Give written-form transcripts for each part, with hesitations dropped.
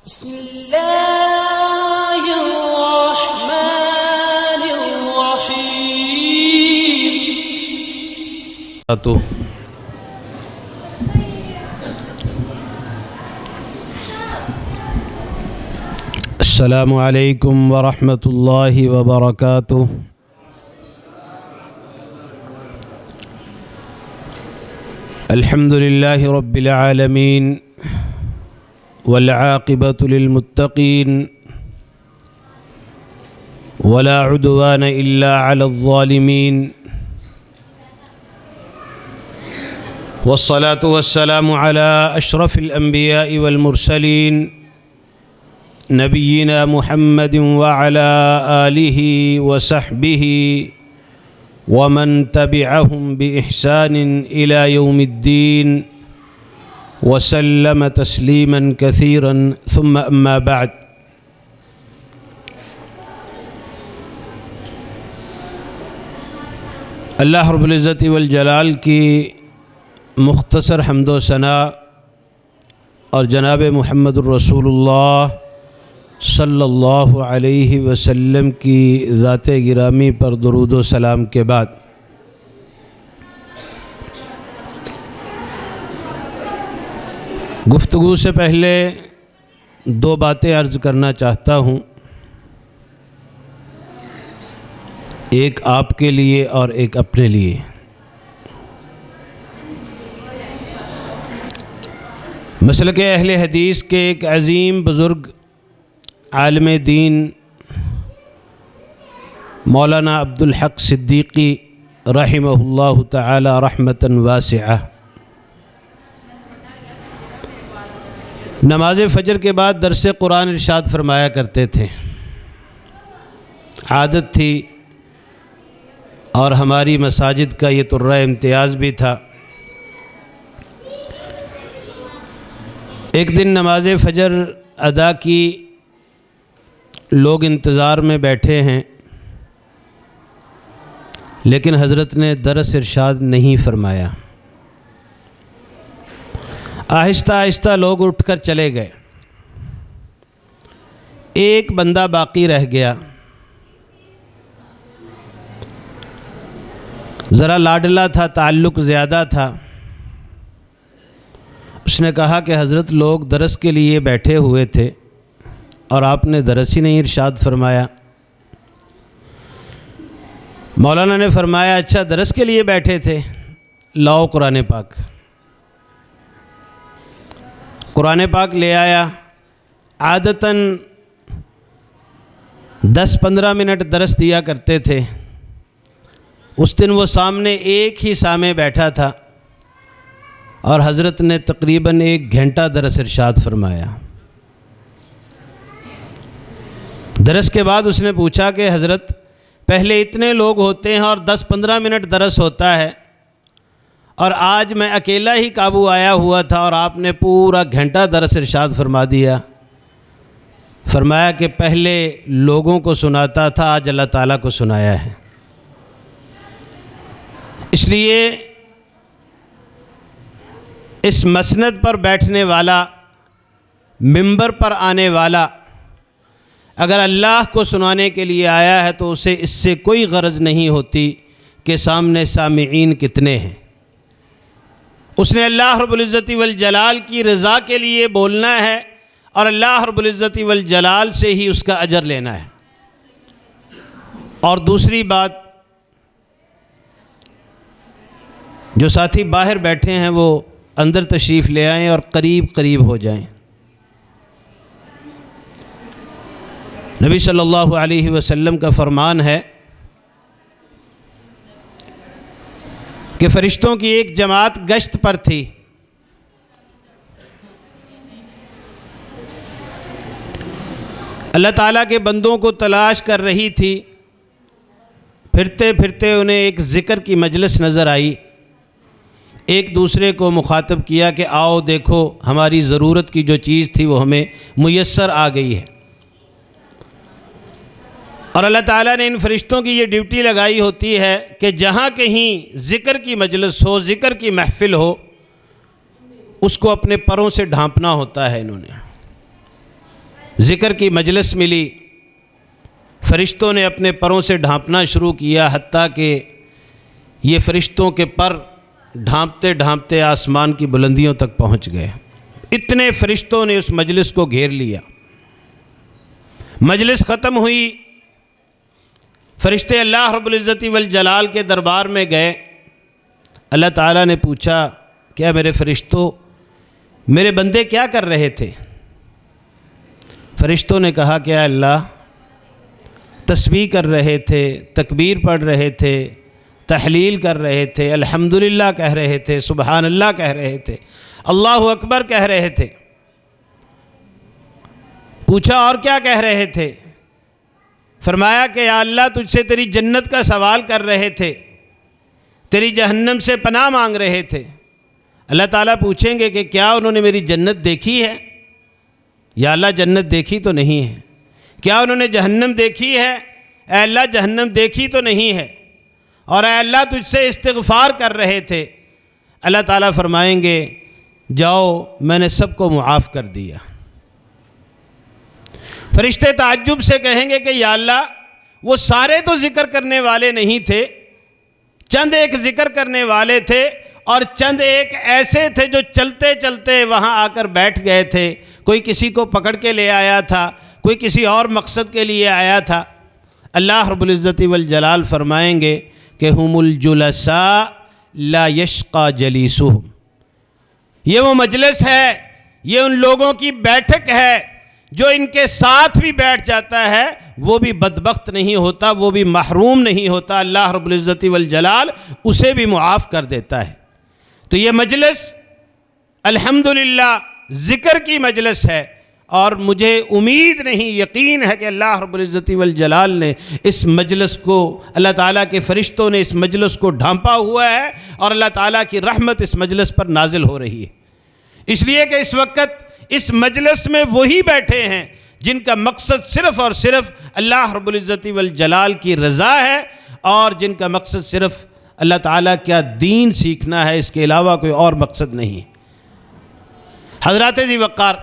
بسم اللہ الرحمن الرحیم. السلام علیکم ورحمۃ اللہ وبرکاتہ. الحمد للہ رب العالمین والعاقبۃ للمتقین ولا عدوان الا علی الظالمین والصلاة والسلام علی اشرف الانبیاء والمرسلین نبینا محمد وعلى آلہ وصحبہ ومن تبعهم بإحسان إلى يوم الدين وسلم تسلیما كثيرا ثم اما بعد. اللہ رب العزت والجلال کی مختصر حمد و ثنا اور جناب محمد الرسول اللہ صلی اللہ علیہ وسلم کی ذات گرامی پر درود و سلام کے بعد گفتگو سے پہلے دو باتیں عرض کرنا چاہتا ہوں، ایک آپ کے لیے اور ایک اپنے لیے. مسلک اہل حدیث کے ایک عظیم بزرگ عالم دین مولانا عبدالحق صدیقی رحمہ اللہ تعالی رحمتاً واسعہ نماز فجر کے بعد درس قرآن ارشاد فرمایا کرتے تھے. عادت تھی اور ہماری مساجد کا یہ طرہ امتیاز بھی تھا. ایک دن نماز فجر ادا کی، لوگ انتظار میں بیٹھے ہیں، لیکن حضرت نے درس ارشاد نہیں فرمایا. آہستہ آہستہ لوگ اٹھ کر چلے گئے. ایک بندہ باقی رہ گیا، ذرا لاڈلا تھا، تعلق زیادہ تھا. اس نے کہا کہ حضرت لوگ درس کے لیے بیٹھے ہوئے تھے اور آپ نے درس ہی نہیں ارشاد فرمایا. مولانا نے فرمایا اچھا درس کے لیے بیٹھے تھے، لاؤ قرآن پاک. قرآن پاک لے آیا. عادتاً 10-15 منٹ درس دیا کرتے تھے. اس دن وہ سامنے ایک ہی سامنے بیٹھا تھا اور حضرت نے تقریباً 1 گھنٹہ درس ارشاد فرمایا. درس کے بعد اس نے پوچھا کہ حضرت پہلے اتنے لوگ ہوتے ہیں اور 10-15 منٹ درس ہوتا ہے، اور آج میں اکیلا ہی قابو آیا ہوا تھا اور آپ نے پورا گھنٹہ درس ارشاد فرما دیا. فرمایا کہ پہلے لوگوں کو سناتا تھا، آج اللہ تعالیٰ کو سنایا ہے. اس لیے اس مسند پر بیٹھنے والا، منبر پر آنے والا اگر اللہ کو سنانے کے لیے آیا ہے تو اسے اس سے کوئی غرض نہیں ہوتی کہ سامنے سامعین کتنے ہیں. اس نے اللہ رب العزت والجلال کی رضا کے لیے بولنا ہے اور اللہ رب العزت والجلال سے ہی اس کا اجر لینا ہے. اور دوسری بات، جو ساتھی باہر بیٹھے ہیں وہ اندر تشریف لے آئیں اور قریب قریب ہو جائیں. نبی صلی اللہ علیہ وسلم کا فرمان ہے کہ فرشتوں کی ایک جماعت گشت پر تھی. اللہ تعالیٰ کے بندوں کو تلاش کر رہی تھی. پھرتے پھرتے انہیں ایک ذکر کی مجلس نظر آئی. ایک دوسرے کو مخاطب کیا کہ آؤ دیکھو ہماری ضرورت کی جو چیز تھی وہ ہمیں میسر آ گئی ہے. اور اللہ تعالیٰ نے ان فرشتوں کی یہ ڈیوٹی لگائی ہوتی ہے کہ جہاں کہیں ذکر کی مجلس ہو، ذکر کی محفل ہو، اس کو اپنے پروں سے ڈھانپنا ہوتا ہے. انہوں نے ذکر کی مجلس ملی، فرشتوں نے اپنے پروں سے ڈھانپنا شروع کیا، حتیٰ کہ یہ فرشتوں کے پر ڈھانپتے ڈھانپتے آسمان کی بلندیوں تک پہنچ گئے۔ اتنے فرشتوں نے اس مجلس کو گھیر لیا۔ مجلس ختم ہوئی، فرشتے اللہ رب العزت والجلال کے دربار میں گئے۔ اللہ تعالیٰ نے پوچھا، کیا میرے فرشتوں، میرے بندے کیا کر رہے تھے؟ فرشتوں نے کہا کہ اللہ تسبیح کر رہے تھے، تکبیر پڑھ رہے تھے، تحلیل کر رہے تھے، الحمدللہ کہہ رہے تھے، سبحان اللہ کہہ رہے تھے، اللہ اکبر کہہ رہے تھے۔ پوچھا اور کیا کہہ رہے تھے؟ فرمایا کہ یا اللہ تجھ سے تیری جنت کا سوال کر رہے تھے، تیری جہنم سے پناہ مانگ رہے تھے۔ اللہ تعالیٰ پوچھیں گے کہ کیا انہوں نے میری جنت دیکھی ہے؟ یا اللہ جنت دیکھی تو نہیں ہے۔ کیا انہوں نے جہنم دیکھی ہے؟ اے اللہ جہنم دیکھی تو نہیں ہے۔ اور اے اللہ تجھ سے استغفار کر رہے تھے۔ اللہ تعالیٰ فرمائیں گے جاؤ میں نے سب کو معاف کر دیا۔ فرشتے تعجب سے کہیں گے کہ یا اللہ وہ سارے تو ذکر کرنے والے نہیں تھے، چند ایک ذکر کرنے والے تھے، اور چند ایک ایسے تھے جو چلتے چلتے وہاں آ کر بیٹھ گئے تھے۔ کوئی کسی کو پکڑ کے لے آیا تھا، کوئی کسی اور مقصد کے لیے آیا تھا۔ اللہ رب العزت والجلال فرمائیں گے کہ ہم الجلساء لا یشقى جلیسہم، یہ وہ مجلس ہے، یہ ان لوگوں کی بیٹھک ہے جو ان کے ساتھ بھی بیٹھ جاتا ہے وہ بھی بدبخت نہیں ہوتا، وہ بھی محروم نہیں ہوتا، اللہ رب العزت والجلال اسے بھی معاف کر دیتا ہے۔ تو یہ مجلس الحمدللہ ذکر کی مجلس ہے، اور مجھے امید نہیں، یقین ہے کہ اللہ رب العزت والجلال نے اس مجلس کو، اللہ تعالیٰ کے فرشتوں نے اس مجلس کو ڈھانپا ہوا ہے، اور اللہ تعالیٰ کی رحمت اس مجلس پر نازل ہو رہی ہے۔ اس لیے کہ اس وقت اس مجلس میں وہی بیٹھے ہیں جن کا مقصد صرف اور صرف اللہ رب العزت والجلال کی رضا ہے، اور جن کا مقصد صرف اللہ تعالیٰ کا دین سیکھنا ہے، اس کے علاوہ کوئی اور مقصد نہیں۔ حضرات ذی وقار،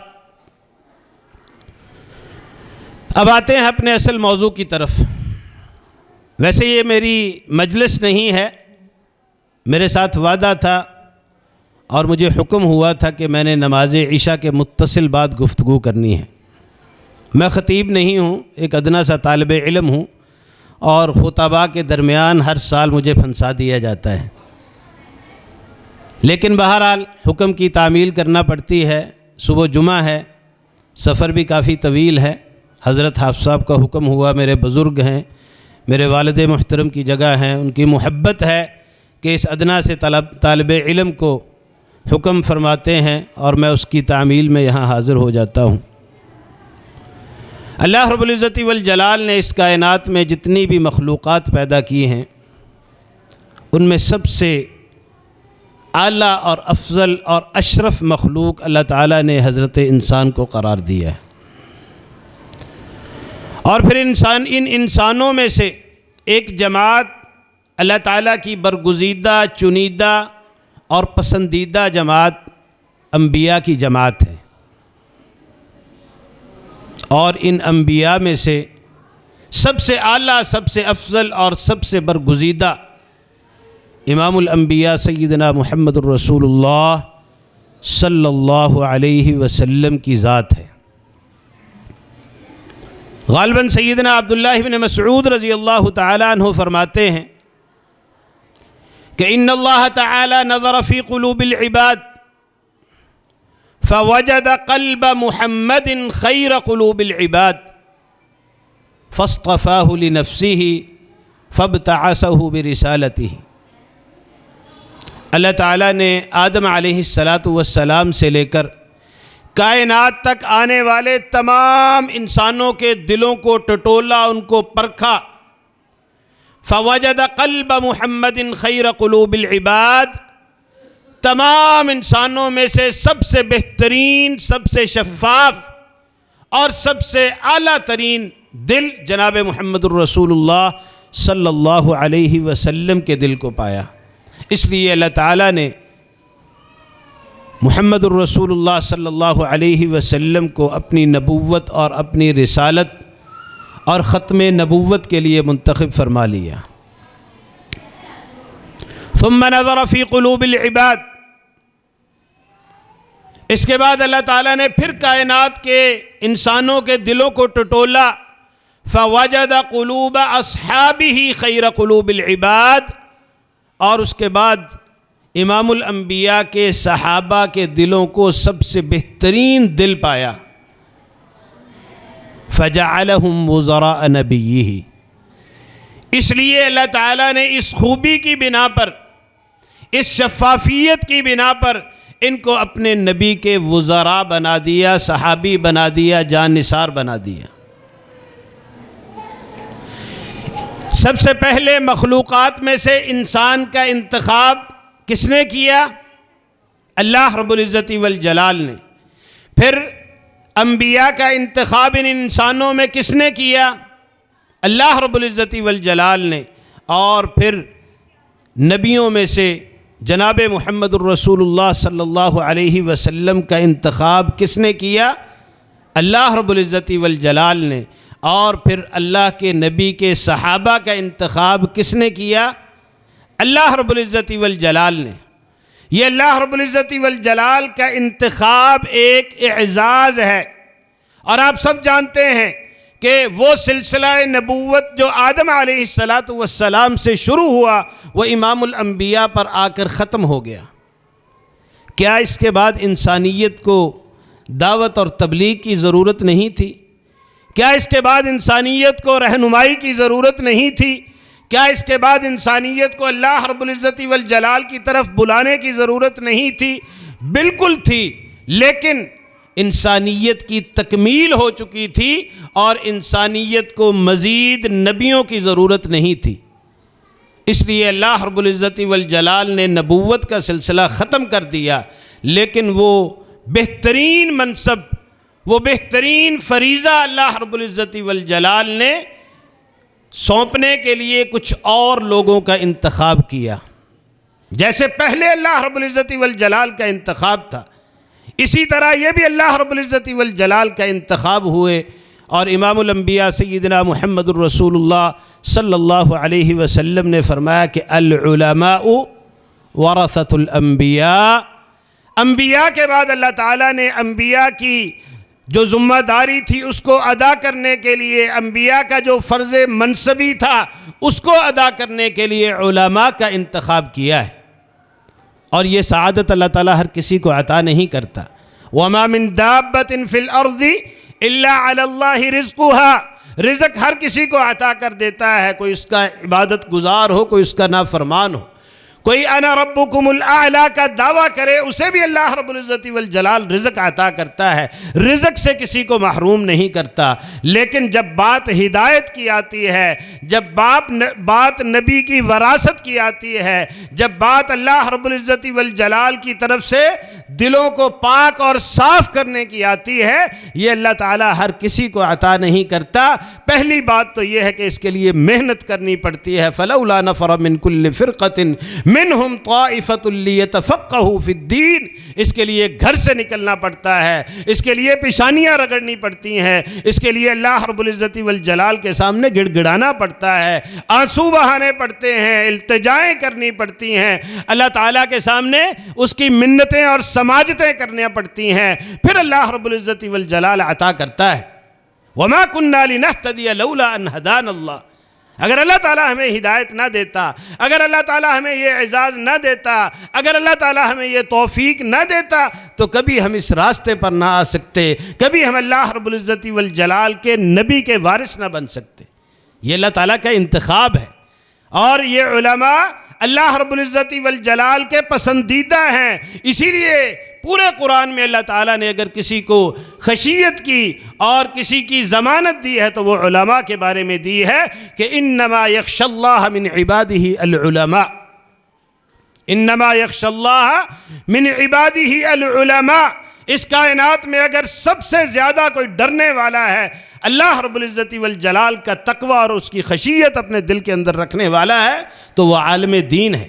اب آتے ہیں اپنے اصل موضوع کی طرف۔ ویسے یہ میری مجلس نہیں ہے، میرے ساتھ وعدہ تھا اور مجھے حکم ہوا تھا کہ میں نے نماز عشاء کے متصل بعد گفتگو کرنی ہے۔ میں خطیب نہیں ہوں، ایک ادنا سا طالب علم ہوں، اور خطباء کے درمیان ہر سال مجھے پھنسا دیا جاتا ہے، لیکن بہرحال حکم کی تعمیل کرنا پڑتی ہے۔ صبح جمعہ ہے، سفر بھی کافی طویل ہے، حضرت حافظ صاحب کا حکم ہوا، میرے بزرگ ہیں، میرے والد محترم کی جگہ ہیں، ان کی محبت ہے کہ اس ادنا سے طالب علم کو حکم فرماتے ہیں، اور میں اس کی تعمیل میں یہاں حاضر ہو جاتا ہوں۔ اللہ رب العزت والجلال نے اس کائنات میں جتنی بھی مخلوقات پیدا کی ہیں، ان میں سب سے اعلیٰ اور افضل اور اشرف مخلوق اللہ تعالیٰ نے حضرت انسان کو قرار دیا ہے، اور پھر ان انسانوں میں سے ایک جماعت اللہ تعالیٰ کی برگزیدہ، چنیدہ اور پسندیدہ جماعت انبیاء کی جماعت ہے، اور ان انبیاء میں سے سب سے اعلیٰ، سب سے افضل اور سب سے برگزیدہ امام الانبیاء سیدنا محمد الرسول اللہ صلی اللہ علیہ وسلم کی ذات ہے۔ غالباً سیدنا عبداللہ بن مسعود رضی اللہ تعالیٰ عنہ فرماتے ہیں کہ ان اللہ تعالی نظر فی قلوب العباد فوجد قلب محمد خیر قلوب العباد فاصطفاہ لنفسہ فابتعثہ برسالتہ۔ اللہ تعالیٰ نے آدم علیہ السلام سے لے کر کائنات تک آنے والے تمام انسانوں کے دلوں کو ٹٹولا، ان کو پرکھا۔ فوجد قلب محمد خیر قلوب العباد، تمام انسانوں میں سے سب سے بہترین، سب سے شفاف اور سب سے اعلیٰ ترین دل جناب محمد الرسول اللہ صلی اللہ علیہ وسلم کے دل کو پایا۔ اس لیے اللہ تعالیٰ نے محمد الرسول اللہ صلی اللہ علیہ وسلم کو اپنی نبوت اور اپنی رسالت اور ختم نبوت کے لیے منتخب فرما لیا۔ ثم نظر فی قلوب العباد، اس کے بعد اللہ تعالیٰ نے پھر کائنات کے انسانوں کے دلوں کو ٹٹولا، فوجد قلوب اصحابہ خیر قلوب العباد، اور اس کے بعد امام الانبیاء کے صحابہ کے دلوں کو سب سے بہترین دل پایا۔ فجعلہم وزراء نبیہ، اس لیے اللہ تعالیٰ نے اس خوبی کی بنا پر، اس شفافیت کی بنا پر ان کو اپنے نبی کے وزراء بنا دیا، صحابی بنا دیا، جان نثار بنا دیا۔ سب سے پہلے مخلوقات میں سے انسان کا انتخاب کس نے کیا؟ اللہ رب العزت والجلال نے۔ پھر انبیاء کا انتخاب ان انسانوں میں کس نے کیا؟ اللہ رب العزت والجلال نے۔ اور پھر نبیوں میں سے جناب محمد الرسول اللہ صلی اللہ علیہ وسلم کا انتخاب کس نے کیا؟ اللہ رب العزت والجلال نے۔ اور پھر اللہ کے نبی کے صحابہ کا انتخاب کس نے کیا؟ اللہ رب العزت والجلال نے۔ یہ اللہ رب العزت والجلال کا انتخاب ایک اعزاز ہے، اور آپ سب جانتے ہیں کہ وہ سلسلہ نبوت جو آدم علیہ السلام سے شروع ہوا وہ امام الانبیاء پر آ کر ختم ہو گیا۔ کیا اس کے بعد انسانیت کو دعوت اور تبلیغ کی ضرورت نہیں تھی؟ کیا اس کے بعد انسانیت کو رہنمائی کی ضرورت نہیں تھی؟ کیا اس کے بعد انسانیت کو اللہ رب العزت والجلال کی طرف بلانے کی ضرورت نہیں تھی؟ بالکل تھی، لیکن انسانیت کی تکمیل ہو چکی تھی اور انسانیت کو مزید نبیوں کی ضرورت نہیں تھی۔ اس لیے اللہ رب العزت والجلال نے نبوت کا سلسلہ ختم کر دیا، لیکن وہ بہترین منصب، وہ بہترین فریضہ اللہ رب العزت والجلال نے سونپنے کے لیے کچھ اور لوگوں کا انتخاب کیا۔ جیسے پہلے اللہ رب العزت والجلال کا انتخاب تھا، اسی طرح یہ بھی اللہ رب العزت والجلال کا انتخاب ہوئے، اور امام الانبیاء سیدنا محمد الرسول اللہ صلی اللہ علیہ وسلم نے فرمایا کہ العلماء ورثۃ الانبیاء، انبیاء کے بعد اللہ تعالیٰ نے انبیاء کی جو ذمہ داری تھی اس کو ادا کرنے کے لیے، انبیاء کا جو فرض منصبی تھا اس کو ادا کرنے کے لیے علماء کا انتخاب کیا ہے۔ اور یہ سعادت اللہ تعالیٰ ہر کسی کو عطا نہیں کرتا۔ وَمَا مِن دَابَّةٍ فِي الْأَرْضِ إِلَّا عَلَى اللَّهِ رِزْقُهَا، رزق ہر کسی کو عطا کر دیتا ہے، کوئی اس کا عبادت گزار ہو، کوئی اس کا نافرمان ہو، کوئی انا ربکم الاعلیٰ کا دعویٰ کرے، اسے بھی اللہ رب العزت والجلال رزق عطا کرتا ہے، رزق سے کسی کو محروم نہیں کرتا۔ لیکن جب بات ہدایت کی آتی ہے، جب بات نبی کی وراثت کی آتی ہے، جب بات اللہ رب العزت والجلال کی طرف سے دلوں کو پاک اور صاف کرنے کی آتی ہے، یہ اللہ تعالیٰ ہر کسی کو عطا نہیں کرتا۔ پہلی بات تو یہ ہے کہ اس کے لیے محنت کرنی پڑتی ہے۔ فلولا نفر من کل فرقۃ منہم طائفۃ لیتفقہوا فی الدین، اس کے لیے گھر سے نکلنا پڑتا ہے، اس کے لیے پیشانیاں رگڑنی پڑتی ہیں، اس کے لیے اللہ رب العزت والجلال کے سامنے گڑ گڑانا پڑتا ہے، آنسو بہانے پڑتے ہیں، التجائیں کرنی پڑتی ہیں، اللہ تعالیٰ کے سامنے اس کی منتیں اور سماجتیں کرنے پڑتی ہیں، پھر اللہ رب العزت والجلال عطا کرتا ہے۔ وما كنا لنهتدي لولا ان هدانا اللہ، اگر اللہ تعالیٰ ہمیں ہدایت نہ دیتا، اگر اللہ تعالیٰ ہمیں یہ اعزاز نہ دیتا، اگر اللہ تعالیٰ ہمیں یہ توفیق نہ دیتا تو کبھی ہم اس راستے پر نہ آ سکتے، کبھی ہم اللہ رب العزت والجلال کے نبی کے وارث نہ بن سکتے۔ یہ اللہ تعالیٰ کا انتخاب ہے، اور یہ علماء اللہ رب العزت والجلال کے پسندیدہ ہیں۔ اسی لیے پورے قرآن میں اللہ تعالیٰ نے اگر کسی کو خشیت کی اور کسی کی ضمانت دی ہے تو وہ علماء کے بارے میں دی ہے کہ انما یخشی اللہ من عبادہ العلماء، انما یخشی اللہ من عبادہ العلماء۔ اس کائنات میں اگر سب سے زیادہ کوئی ڈرنے والا ہے، اللہ رب العزت والجلال کا تقوی اور اس کی خشیت اپنے دل کے اندر رکھنے والا ہے تو وہ عالم دین ہے۔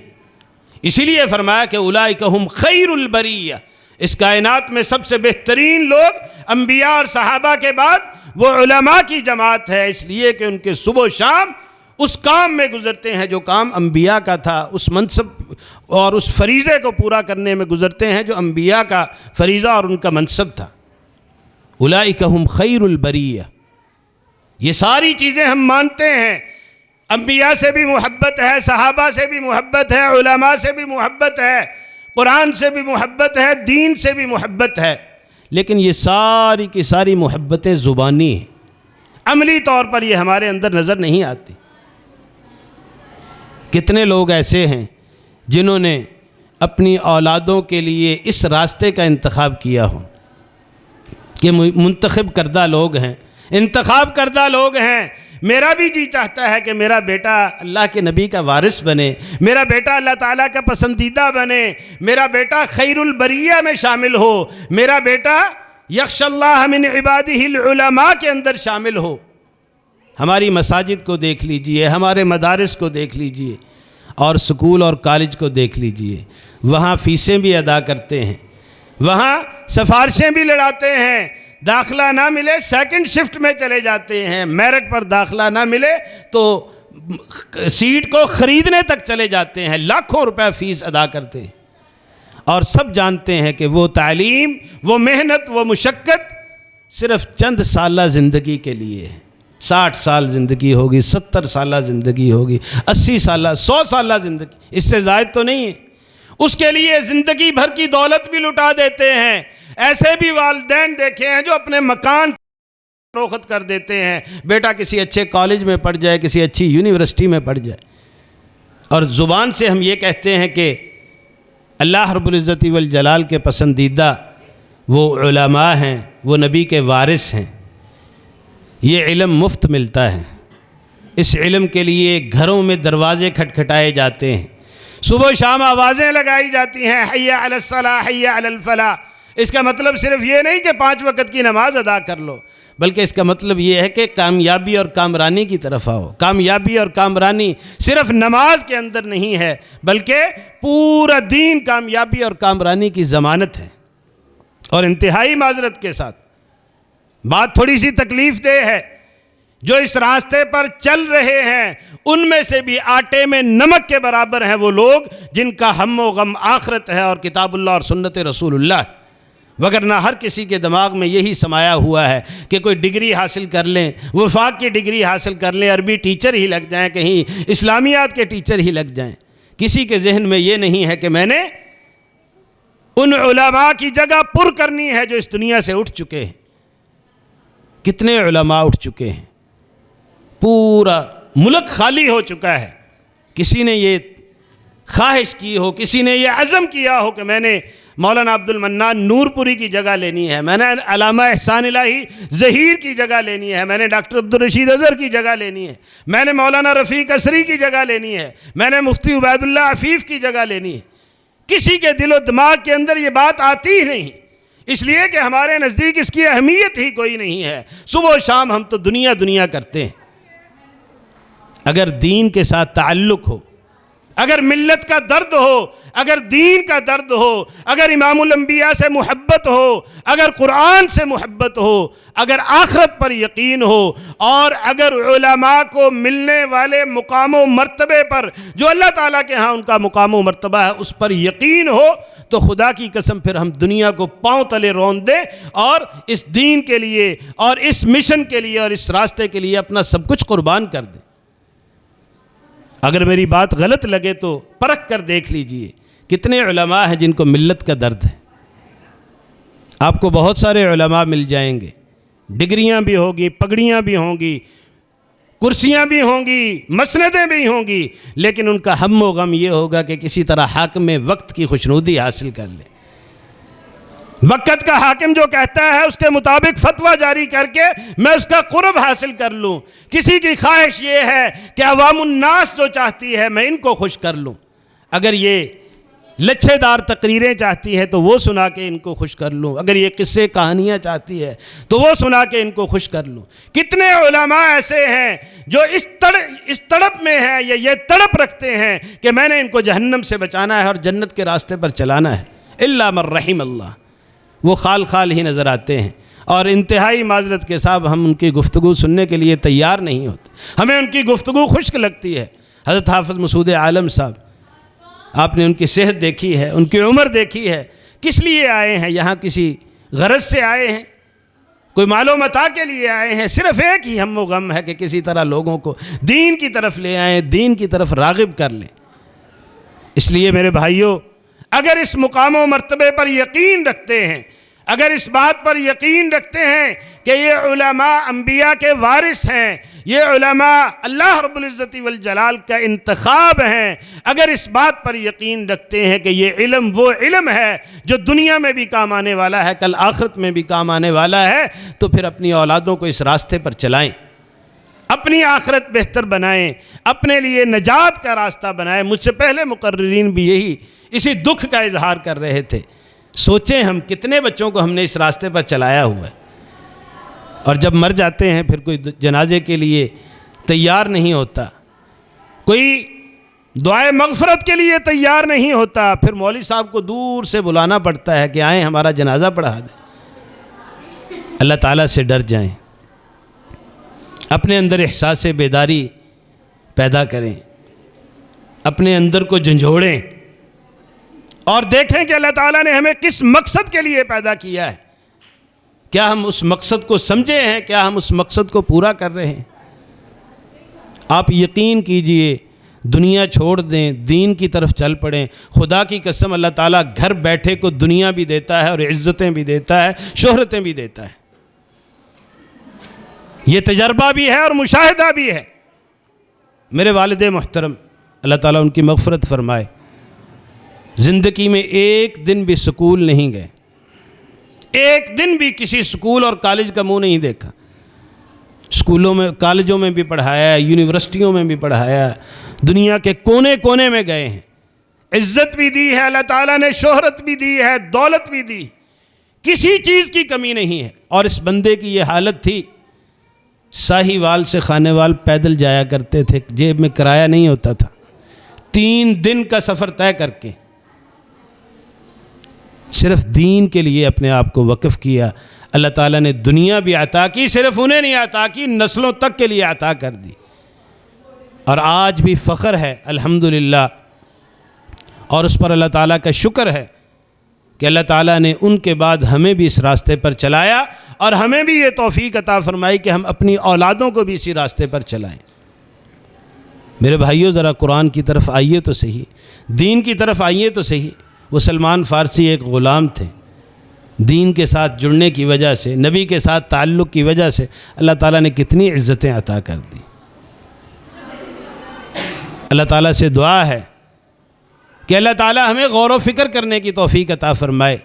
اسی لیے فرمایا کہ اولئک ہم خیر البریہ، اس کائنات میں سب سے بہترین لوگ انبیاء اور صحابہ کے بعد وہ علماء کی جماعت ہے، اس لیے کہ ان کے صبح و شام اس کام میں گزرتے ہیں جو کام انبیاء کا تھا، اس منصب اور اس فریضے کو پورا کرنے میں گزرتے ہیں جو انبیاء کا فریضہ اور ان کا منصب تھا۔ اولئک ہم خیر البریہ، یہ ساری چیزیں ہم مانتے ہیں، انبیاء سے بھی محبت ہے، صحابہ سے بھی محبت ہے، علماء سے بھی محبت ہے، قرآن سے بھی محبت ہے، دین سے بھی محبت ہے، لیکن یہ ساری کی ساری محبتیں زبانی ہیں، عملی طور پر یہ ہمارے اندر نظر نہیں آتی۔ کتنے لوگ ایسے ہیں جنہوں نے اپنی اولادوں کے لیے اس راستے کا انتخاب کیا ہو کہ منتخب کردہ لوگ ہیں، انتخاب کردہ لوگ ہیں، میرا بھی جی چاہتا ہے کہ میرا بیٹا اللہ کے نبی کا وارث بنے، میرا بیٹا اللہ تعالیٰ کا پسندیدہ بنے، میرا بیٹا خیر البریہ میں شامل ہو، میرا بیٹا یخش اللہ من عبادہ العلماء کے اندر شامل ہو۔ ہماری مساجد کو دیکھ لیجئے، ہمارے مدارس کو دیکھ لیجئے، اور سکول اور کالج کو دیکھ لیجئے، وہاں فیسیں بھی ادا کرتے ہیں، وہاں سفارشیں بھی لڑاتے ہیں، داخلہ نہ ملے سیکنڈ شفٹ میں چلے جاتے ہیں، میرٹ پر داخلہ نہ ملے تو سیٹ کو خریدنے تک چلے جاتے ہیں، لاکھوں روپے فیس ادا کرتے ہیں، اور سب جانتے ہیں کہ وہ تعلیم، وہ محنت، وہ مشقت صرف چند سالہ زندگی کے لیے ہے۔ 60 سال زندگی ہوگی، 70 سالہ زندگی ہوگی، 80 سالہ، 100 سالہ زندگی، اس سے زائد تو نہیں ہے۔ اس کے لیے زندگی بھر کی دولت بھی لٹا دیتے ہیں۔ ایسے بھی والدین دیکھے ہیں جو اپنے مکان فروخت کر دیتے ہیں، بیٹا کسی اچھے کالج میں پڑھ جائے، کسی اچھی یونیورسٹی میں پڑھ جائے، اور زبان سے ہم یہ کہتے ہیں کہ اللہ رب العزت والجلال کے پسندیدہ وہ علماء ہیں، وہ نبی کے وارث ہیں۔ یہ علم مفت ملتا ہے، اس علم کے لیے گھروں میں دروازے کھٹکھٹائے جاتے ہیں، صبح و شام آوازیں لگائی جاتی ہیں، حی علی الصلاح حی علی الفلاح۔ اس کا مطلب صرف یہ نہیں کہ 5 وقت کی نماز ادا کر لو، بلکہ اس کا مطلب یہ ہے کہ کامیابی اور کامرانی کی طرف آؤ۔ کامیابی اور کامرانی صرف نماز کے اندر نہیں ہے، بلکہ پورا دین کامیابی اور کامرانی کی ضمانت ہے۔ اور انتہائی معذرت کے ساتھ بات تھوڑی سی تکلیف دہ ہے، جو اس راستے پر چل رہے ہیں ان میں سے بھی آٹے میں نمک کے برابر ہیں وہ لوگ جن کا ہم و غم آخرت ہے اور کتاب اللہ اور سنت رسول اللہ، وگرنہ ہر کسی کے دماغ میں یہی سمایا ہوا ہے کہ کوئی ڈگری حاصل کر لیں، وفاق کی ڈگری حاصل کر لیں، عربی ٹیچر ہی لگ جائیں، کہیں اسلامیات کے ٹیچر ہی لگ جائیں۔ کسی کے ذہن میں یہ نہیں ہے کہ میں نے ان علماء کی جگہ پر کرنی ہے جو اس دنیا سے اٹھ چکے ہیں۔ کتنے علماء اٹھ چکے ہیں، پورا ملک خالی ہو چکا ہے۔ کسی نے یہ خواہش کی ہو، کسی نے یہ عزم کیا ہو کہ میں نے مولانا عبد المنان نور پوری کی جگہ لینی ہے، میں نے علامہ احسان الہی ظہیر کی جگہ لینی ہے، میں نے ڈاکٹر عبدالرشید اظہر کی جگہ لینی ہے، میں نے مولانا رفیق اسری کی جگہ لینی ہے، میں نے مفتی عبید اللہ عفیف کی جگہ لینی ہے۔ کسی کے دل و دماغ کے اندر یہ بات آتی ہی نہیں، اس لیے کہ ہمارے نزدیک اس کی اہمیت ہی کوئی نہیں ہے۔ صبح و شام ہم تو دنیا دنیا کرتے ہیں۔ اگر دین کے ساتھ تعلق ہو، اگر ملت کا درد ہو، اگر دین کا درد ہو، اگر امام الانبیاء سے محبت ہو، اگر قرآن سے محبت ہو، اگر آخرت پر یقین ہو، اور اگر علماء کو ملنے والے مقام و مرتبے پر جو اللہ تعالیٰ کے ہاں ان کا مقام و مرتبہ ہے اس پر یقین ہو، تو خدا کی قسم پھر ہم دنیا کو پاؤں تلے روند دیں اور اس دین کے لیے اور اس مشن کے لیے اور اس راستے کے لیے اپنا سب کچھ قربان کر دیں۔ اگر میری بات غلط لگے تو پرکھ کر دیکھ لیجئے، کتنے علماء ہیں جن کو ملت کا درد ہے۔ آپ کو بہت سارے علماء مل جائیں گے، ڈگریاں بھی ہوگی، پگڑیاں بھی ہوں گی، کرسیاں بھی ہوں گی، مسندیں بھی ہوں گی، لیکن ان کا ہم و غم یہ ہوگا کہ کسی طرح حاکم وقت کی خوشنودی حاصل کر لے۔ وقت کا حاکم جو کہتا ہے اس کے مطابق فتویٰ جاری کر کے میں اس کا قرب حاصل کر لوں۔ کسی کی خواہش یہ ہے کہ عوام الناس جو چاہتی ہے میں ان کو خوش کر لوں۔ اگر یہ لچھے دار تقریریں چاہتی ہے تو وہ سنا کے ان کو خوش کر لوں، اگر یہ قصے کہانیاں چاہتی ہے تو وہ سنا کے ان کو خوش کر لوں۔ کتنے علماء ایسے ہیں جو اس تڑپ میں ہیں یا یہ تڑپ رکھتے ہیں کہ میں نے ان کو جہنم سے بچانا ہے اور جنت کے راستے پر چلانا ہے، الا من رحم اللہ۔ وہ خال خال ہی نظر آتے ہیں، اور انتہائی معذرت کے ساتھ ہم ان کی گفتگو سننے کے لیے تیار نہیں ہوتے، ہمیں ان کی گفتگو خشک لگتی ہے۔ حضرت حافظ مسعود عالم صاحب، آپ نے ان کی صحت دیکھی ہے، ان کی عمر دیکھی ہے، کس لیے آئے ہیں یہاں؟ کسی غرض سے آئے ہیں؟ کوئی مال و متاع کے لیے آئے ہیں؟ صرف ایک ہی ہم و غم ہے کہ کسی طرح لوگوں کو دین کی طرف لے آئیں، دین کی طرف راغب کر لیں۔ اس لیے میرے بھائیوں، اگر اس مقام و مرتبے پر یقین رکھتے ہیں، اگر اس بات پر یقین رکھتے ہیں کہ یہ علماء انبیاء کے وارث ہیں، یہ علماء اللہ رب العزت والجلال کا انتخاب ہیں، اگر اس بات پر یقین رکھتے ہیں کہ یہ علم وہ علم ہے جو دنیا میں بھی کام آنے والا ہے، کل آخرت میں بھی کام آنے والا ہے، تو پھر اپنی اولادوں کو اس راستے پر چلائیں، اپنی آخرت بہتر بنائیں، اپنے لیے نجات کا راستہ بنائیں۔ مجھ سے پہلے مقررین بھی اسی دکھ کا اظہار کر رہے تھے۔ سوچیں ہم کتنے بچوں کو ہم نے اس راستے پر چلایا ہوا ہے، اور جب مر جاتے ہیں پھر کوئی جنازے کے لیے تیار نہیں ہوتا، کوئی دعائے مغفرت کے لیے تیار نہیں ہوتا، پھر مولوی صاحب کو دور سے بلانا پڑتا ہے کہ آئیں ہمارا جنازہ پڑھا دیں۔ اللہ تعالیٰ سے ڈر جائیں، اپنے اندر احساس بیداری پیدا کریں، اپنے اندر کو جھنجھوڑیں، اور دیکھیں کہ اللہ تعالیٰ نے ہمیں کس مقصد کے لیے پیدا کیا ہے۔ کیا ہم اس مقصد کو سمجھے ہیں؟ کیا ہم اس مقصد کو پورا کر رہے ہیں؟ آپ یقین کیجئے، دنیا چھوڑ دیں، دین کی طرف چل پڑیں۔ خدا کی قسم اللہ تعالیٰ گھر بیٹھے کو دنیا بھی دیتا ہے اور عزتیں بھی دیتا ہے، شہرتیں بھی دیتا ہے۔ یہ تجربہ بھی ہے اور مشاہدہ بھی ہے۔ میرے والد محترم، اللہ تعالیٰ ان کی مغفرت فرمائے، زندگی میں ایک دن بھی سکول نہیں گئے، ایک دن بھی کسی سکول اور کالج کا منہ نہیں دیکھا۔ سکولوں میں، کالجوں میں بھی پڑھایا، یونیورسٹیوں میں بھی پڑھایا، دنیا کے کونے کونے میں گئے ہیں، عزت بھی دی ہے اللہ تعالیٰ نے، شہرت بھی دی ہے، دولت بھی دی، کسی چیز کی کمی نہیں ہے۔ اور اس بندے کی یہ حالت تھی، ساہیوال سے خانیوال پیدل جایا کرتے تھے، جیب میں کرایہ نہیں ہوتا تھا، 3 دن کا سفر طے کر کے صرف دین کے لیے اپنے آپ کو وقف کیا۔ اللہ تعالیٰ نے دنیا بھی عطا کی، صرف انہیں نہیں عطا کی، نسلوں تک کے لیے عطا کر دی، اور آج بھی فخر ہے الحمدللہ، اور اس پر اللہ تعالیٰ کا شکر ہے کہ اللہ تعالیٰ نے ان کے بعد ہمیں بھی اس راستے پر چلایا، اور ہمیں بھی یہ توفیق عطا فرمائی کہ ہم اپنی اولادوں کو بھی اسی راستے پر چلائیں۔ میرے بھائیوں، ذرا قرآن کی طرف آئیے تو صحیح، دین کی طرف آئیے تو صحیح۔ وہ سلمان فارسی ایک غلام تھے، دین کے ساتھ جڑنے کی وجہ سے، نبی کے ساتھ تعلق کی وجہ سے اللہ تعالیٰ نے کتنی عزتیں عطا کر دی۔ اللہ تعالیٰ سے دعا ہے کہ اللہ تعالیٰ ہمیں غور و فکر کرنے کی توفیق عطا فرمائے،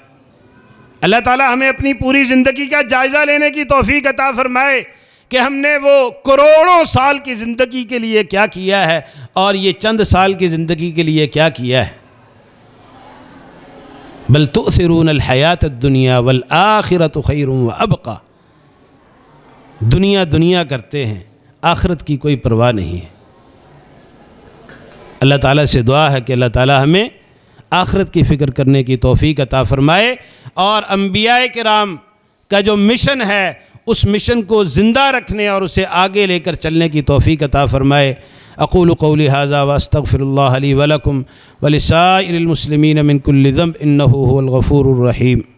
اللہ تعالیٰ ہمیں اپنی پوری زندگی کا جائزہ لینے کی توفیق عطا فرمائے کہ ہم نے وہ کروڑوں سال کی زندگی کے لیے کیا کیا ہے، اور یہ چند سال کی زندگی کے لیے کیا کیا ہے۔ بل تؤثرون الحیات الدنیا والآخرۃ خیر وابقی، دنیا کرتے ہیں، آخرت کی کوئی پرواہ نہیں ہے۔ اللہ تعالیٰ سے دعا ہے کہ اللہ تعالیٰ ہمیں آخرت کی فکر کرنے کی توفیق عطا فرمائے، اور انبیاء کرام کا جو مشن ہے اس مشن کو زندہ رکھنے اور اسے آگے لے کر چلنے کی توفیق عطا فرمائے۔ اقول قولی ھذا واستغفر اللہ لی ولکم ولسائر المسلمین من کل ذنب انہ هو الغفور الرحیم۔